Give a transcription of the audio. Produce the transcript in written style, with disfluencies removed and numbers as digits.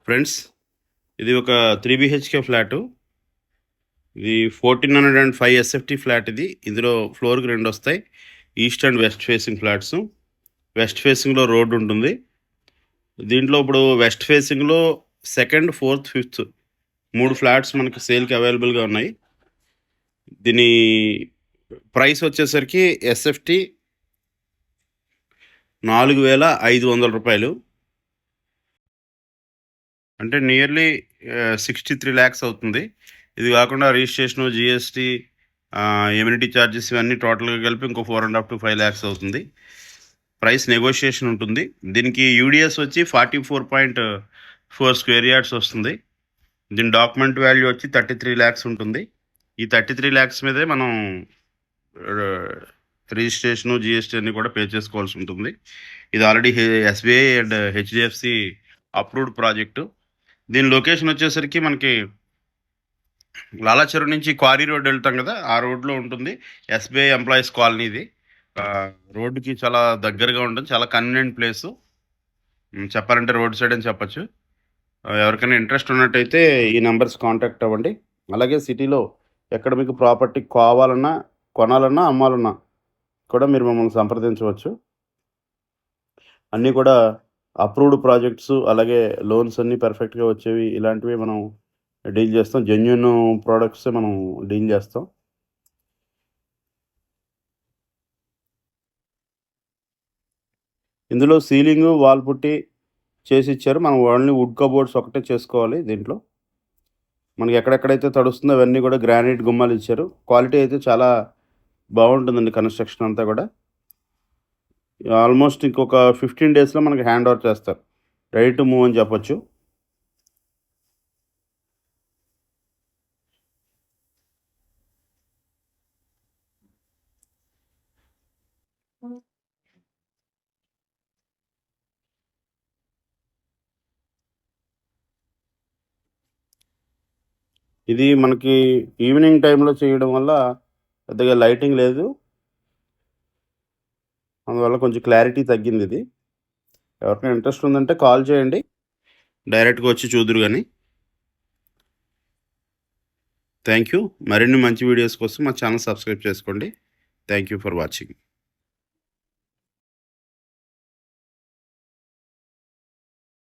Friends, ఇది ఒక 3 BHK flat. ఇది 1405 SFT ఫ్లాట్ ఇది. ఇందులో ఫ్లోర్‌కి 2 వస్తాయి. East and west facing flats. West ఫేసింగ్‌లో రోడ్ ఉంటుంది. దీంట్లో ఇప్పుడు వెస్ట్ ఫేసింగ్‌లో సెకండ్, ఫోర్త్, ఫిఫ్త్ 3 ఫ్లాట్స్ మనకి సేల్‌కి అవైలబుల్‌గా ఉన్నాయి. దీని ప్రైస్ వచ్చేసరికి SFT ₹4,500. అంటే నియర్లీ 63 lakhs అవుతుంది. ఇది కాకుండా రిజిస్ట్రేషను, GST, ఎమ్యూనిటీ ఛార్జెస్ ఇవన్నీ టోటల్‌గా కలిపి ఇంకో 4.5 to 5 lakhs అవుతుంది. ప్రైస్ నెగోషియేషన్ ఉంటుంది. దీనికి యూడిఎస్ వచ్చి 44.4 స్క్వేర్ యార్డ్స్ వస్తుంది. దీని డాక్యుమెంట్ వాల్యూ వచ్చి 33 lakhs ఉంటుంది. ఈ 33 lakhs మీదే మనం రిజిస్ట్రేషను, GST అన్నీ కూడా పే చేసుకోవాల్సి ఉంటుంది. ఇది already SBI and HDFC approved project. దీని లొకేషన్ వచ్చేసరికి మనకి లాలాచెరువు నుంచి క్వారీ రోడ్ వెళ్తాం కదా, ఆ రోడ్లో ఉంటుంది. SBI ఎంప్లాయీస్ కాలనీ ఇది. రోడ్డుకి చాలా దగ్గరగా ఉంటుంది. చాలా కన్వీనియంట్ ప్లేసు. చెప్పాలంటే రోడ్ సైడ్ అని చెప్పచ్చు. ఎవరికైనా ఇంట్రెస్ట్ ఉన్నట్టయితే ఈ నెంబర్స్ కాంటాక్ట్ అవ్వండి. అలాగే సిటీలో ఎక్కడ మీకు ప్రాపర్టీ కావాలన్నా, కొనాలన్నా, అమ్మాలన్నా కూడా మీరు మమ్మల్ని సంప్రదించవచ్చు. అన్నీ కూడా అప్రూవ్డ్ ప్రాజెక్ట్స్, అలాగే లోన్స్ అన్నీ పర్ఫెక్ట్‌గా వచ్చేవి, ఇలాంటివి మనం డీల్ చేస్తాం. జెన్యూన్ ప్రోడక్ట్సే మనం డీల్ చేస్తాం. ఇందులో సీలింగు, వాల్ పుట్టి చేసి ఇచ్చారు. మనం ఓన్లీ వుడ్ కబోర్డ్స్ ఒకటే చేసుకోవాలి. దీంట్లో మనకి ఎక్కడెక్కడైతే తడుస్తుందో అవన్నీ కూడా గ్రానైట్ గుమ్మాలు ఇచ్చారు. క్వాలిటీ అయితే చాలా బాగుంటుందండి కన్స్ట్రక్షన్ అంతా కూడా. ఆల్మోస్ట్ ఇంకొక 15 daysలో మనకి హ్యాండ్ ఓవర్ చేస్తారు. రెడీ టు మూవ్ అని చెప్పొచ్చు. ఇది మనకి ఈవినింగ్ టైంలో చేయడం వల్ల పెద్దగా లైటింగ్ లేదు. అందువల్ల కొంచెం క్లారిటీ తగ్గింది ఇది. ఎవరికైనా ఇంట్రెస్ట్ ఉందంటే కాల్ చేయండి. డైరెక్ట్‌గా వచ్చి చూదురు కానీ. Thank you. మరిన్ని మంచి వీడియోస్ కోసం మా ఛానల్ సబ్స్క్రైబ్ చేసుకోండి. Thank you for watching.